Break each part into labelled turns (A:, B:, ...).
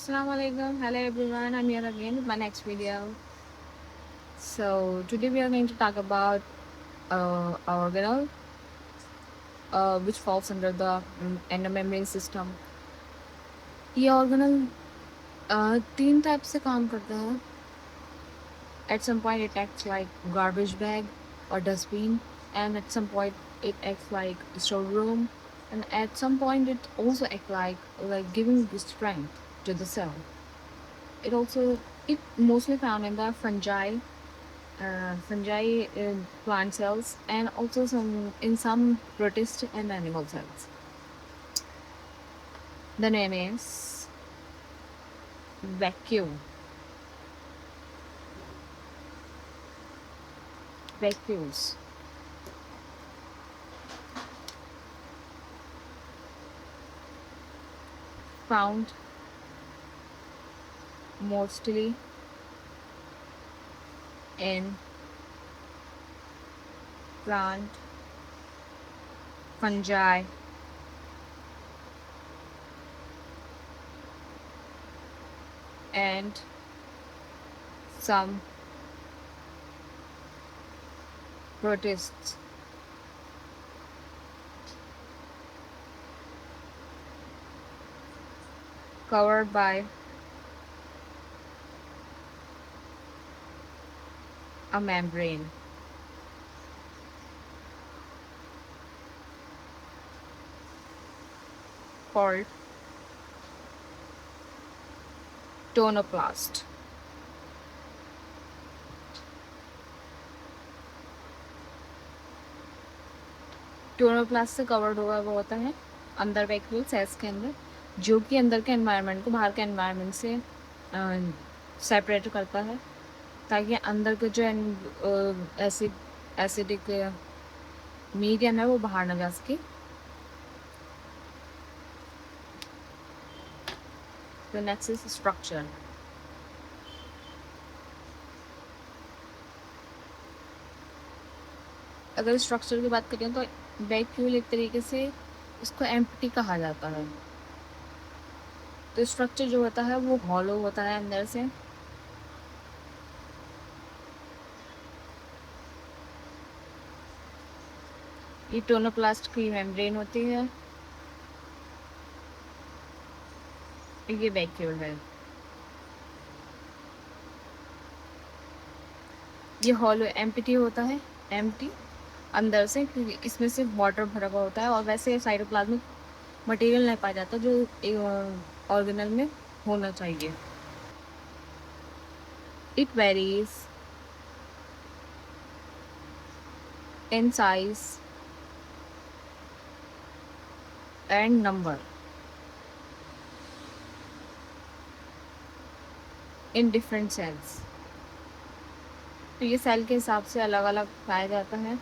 A: Assalamu alaikum. Hello everyone. I'm here again with my next video. So today we are going to talk about organelle, which falls under the endomembrane system. ये organelle तीन type से काम करता है. At some point it acts like garbage bag or dustbin, and at some point it acts like a storeroom, and at some point it also acts like giving the strength to the cell. It mostly found in the fungi in plant cells, and also some protist and animal cells. The name is vacuole. Vacuoles. Found mostly in plant, fungi, and some protists. Covered by a membrane. Called tonoplast. Tonoplast से covered हुआ वो होता है अंदर vacuole sales के अंदर, जो कि अंदर के एनवायरनमेंट को बाहर के एनवायरनमेंट से सेपरेट करता है, ताकि अंदर के जो एसिडिक मीडियम है वो बाहर ना जा सके. The next is structure. अगर स्ट्रक्चर की बात करें तो वैक्यूल एक तरीके से इसको एम्प्टी कहा जाता है. तो स्ट्रक्चर जो होता है वो हॉलो होता है अंदर से. ये टोनोप्लास्ट की मेम्ब्रेन होती है. ये वैक्यूल है. ये हॉलो एम्प्टी होता है, एम्प्टी अंदर से, क्योंकि इसमें सिर्फ वाटर भरा हुआ होता है, और वैसे साइटोप्लाज्मिक मटेरियल नहीं पाया जाता जो ऑर्गेनल में होना चाहिए. It varies in size and number in different cells. तो ये सेल के हिसाब से अलग अलग पाया जाता है.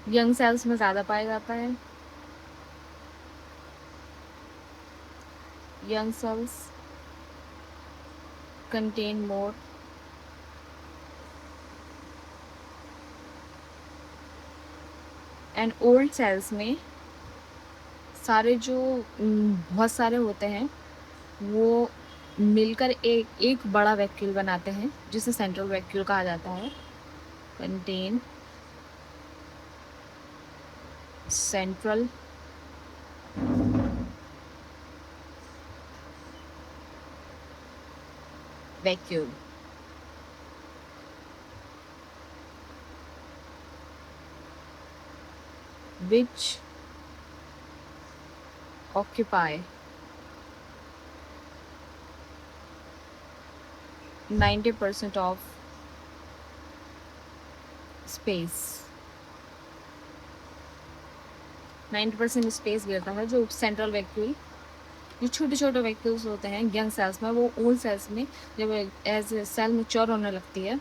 A: यंग सेल्स में ज़्यादा पाया जाता है. Young cells contain more. And old cells में सारे जो बहुत सारे होते हैं वो मिलकर एक बड़ा वैक्यूल बनाते हैं, जिसे सेंट्रल वैक्यूल कहा जाता है. Contain central vacuole. which occupy 90% of space. 90% space गिरता है. जो सेंट्रल वैक्यूल, जो छोटे छोटे वैक्यूल्स होते हैं यंग सेल्स में, वो ओल्ड सेल्स में जब एज सेल मैच्योर होने लगती है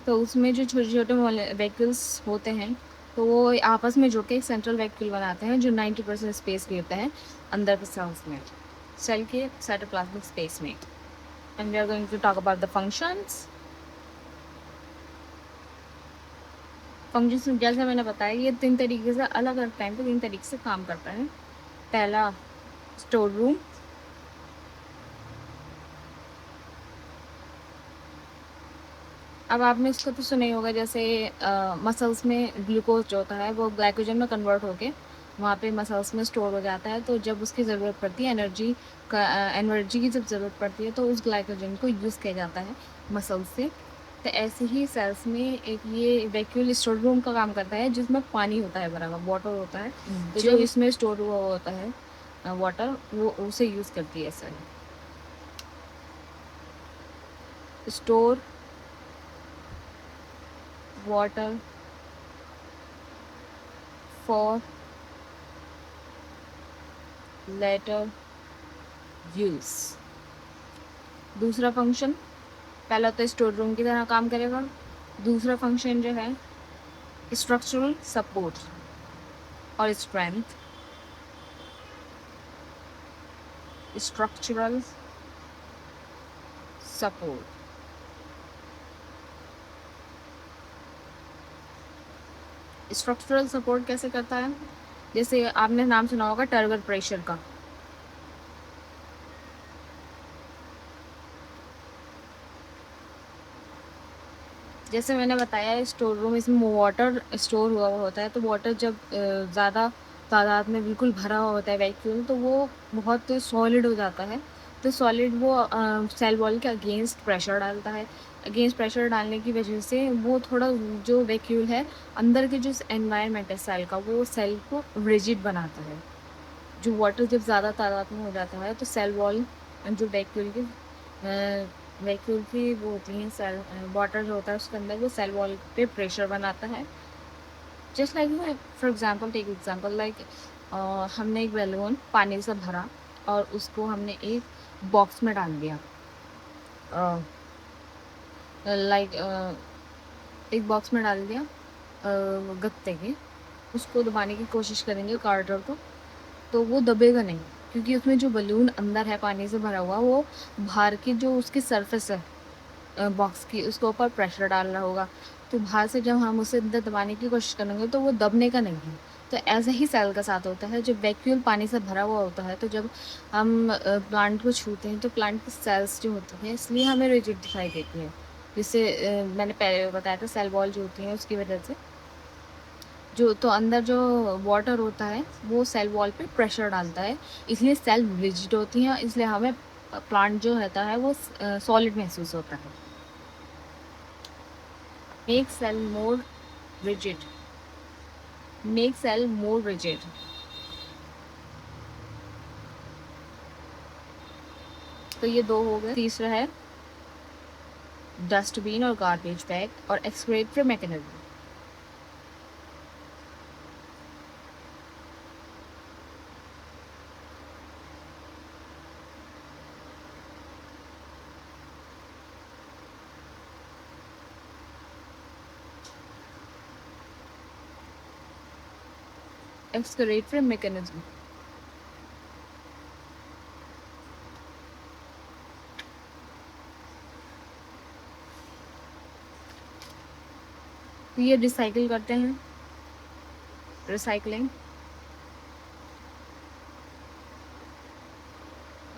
A: तो उसमें जो छोटे छोटे वैक्यूल्स होते हैं तो वो आपस में जुड़ के एक सेंट्रल वैक्यूल बनाते हैं जो 90% स्पेस घेरता है अंदर के सेल्स में, सेल के साइटोप्लाज्मिक स्पेस में. And we are going to talk about the functions. Functions जैसे मैंने बताया ये तीन तरीके से अलग अलग टाइम पे तीन तरीके से काम करता है. पहला स्टोर रूम। अब आपने इसको तो सुना ही होगा, जैसे मसल्स में ग्लूकोज जो होता है वो ग्लाइकोजन में कन्वर्ट होके वहाँ पे मसल्स में स्टोर हो जाता है। तो जब उसकी ज़रूरत पड़ती है एनर्जी की जब ज़रूरत पड़ती है तो उस ग्लाइकोजन को यूज़ किया जाता है मसल्स से। तो ऐसे ही सेल्स में एक ये वैक्यूल स्टोर रूम का काम करता है, जिसमें पानी होता है, बराबर वाटर होता है। तो जो इसमें स्टोर हुआ होता है वाटर, वो उसे यूज़ करती है cell. Store water for later use. दूसरा फंक्शन, पहला तो स्टोर रूम की तरह काम करेगा। दूसरा फंक्शन जो है स्ट्रक्चरल सपोर्ट और strength. Structural support, structural support कैसे करता है? जैसे आपने नाम सुना होगा टर्गर प्रेशर का। जैसे मैंने बताया स्टोर रूम, इसमें वाटर स्टोर हुआ होता है। तो वाटर जब ज़्यादा तादाद में बिल्कुल भरा हुआ होता है वैक्यूम, तो वो बहुत सॉलिड हो जाता है। तो सॉलिड वो सेल वॉल के अगेंस्ट प्रेशर डालता है। अगेंस्ट प्रेशर डालने की वजह से वो थोड़ा, जो वैक्यूल है अंदर के जो एनवायरनमेंट है सेल का, वो सेल को रिजिड बनाता है। जो वाटर जब ज़्यादा तादाद में हो जाता है तो सेल वॉल, जो वैक्यूल की वो होती हैं सेल, वाटर जो होता है उसके अंदर, वो सेल वॉल पे प्रेशर बनाता है। Just like for example, take example like हमने एक बैलून पानी से भरा और उसको हमने एक बॉक्स में डाल दिया। लाइक एक बॉक्स में डाल दिया गत्ते के, उसको दबाने की कोशिश करेंगे कार्टर को, तो वो दबेगा नहीं, क्योंकि उसमें जो बलून अंदर है पानी से भरा हुआ, वो बाहर की जो उसकी सरफेस है बॉक्स की, उसके ऊपर प्रेशर डाल रहा होगा। तो बाहर से जब हम उसे अंदर दबाने की कोशिश करेंगे तो वो दबने का नहीं है। तो ऐसा ही सेल का साथ होता है, जब वैक्यूल पानी से भरा हुआ होता है तो जब हम प्लांट को छूते हैं तो प्लांट की सेल्स जो होती हैं, इसलिए हमें रिजिड दिखाई देती है। जिससे मैंने पहले बताया था सेल वॉल जो होती है उसकी वजह से, जो तो अंदर जो वाटर होता है वो सेल वॉल पे प्रेशर डालता है, इसलिए सेल रिजिड होती हैं, इसलिए हमें प्लांट जो रहता है वो सॉलिड महसूस होता है। मेक सेल मोर रिजिड, मेक सेल मोर रिजिड। तो ये दो हो गए। तीसरा है डस्टबिन और गार्बेज बैग और एक्सक्रीटरी मैकेनिज्म। एक्सक्रीटरी मैकेनिज्म, तो ये रिसाइकिल करते हैं, रिसाइकलिंग।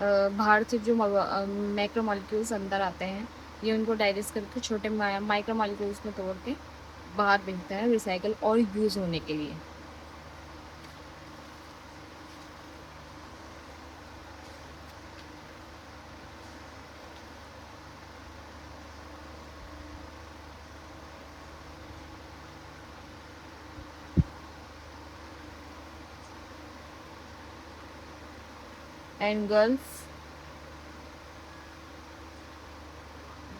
A: बाहर से जो मैक्रो मॉलिक्यूल्स अंदर आते हैं, ये उनको डाइजेस्ट करके छोटे माइक्रो मॉलिक्यूल्स में तोड़ के बाहर भेजते हैं रिसाइकल और यूज़ होने के लिए। engulf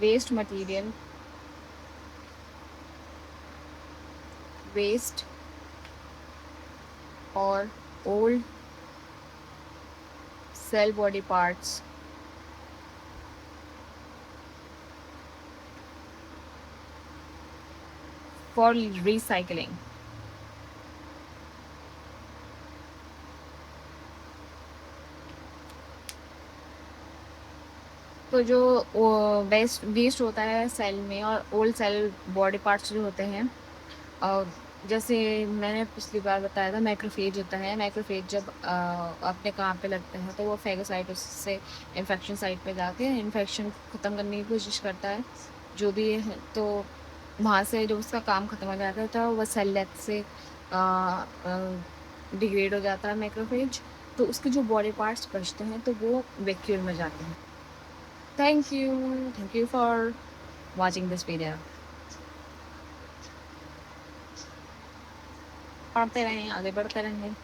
A: waste material, waste or old cell body parts for recycling। तो जो वेस्ट वेस्ट होता है सेल में और ओल्ड सेल बॉडी पार्ट्स जो होते हैं, और जैसे मैंने पिछली बार बताया था, मैक्रोफेज होता है। मैक्रोफेज जब अपने काम पे लगते हैं तो वो फेगोसाइटोसिस से इन्फेक्शन साइट पे जाके इन्फेक्शन ख़त्म करने की कोशिश करता है, जो भी है। तो वहाँ से जब उसका काम ख़त्म हो जाता है तो वो सेल डेथ से डिग्रेड हो जाता है मैक्रोफेज। तो उसके जो बॉडी पार्ट्स बचते हैं तो वो वैक्यूल में जाते हैं। Thank you for watching this video. पढ़ते रहें, आगे बढ़ते रहें।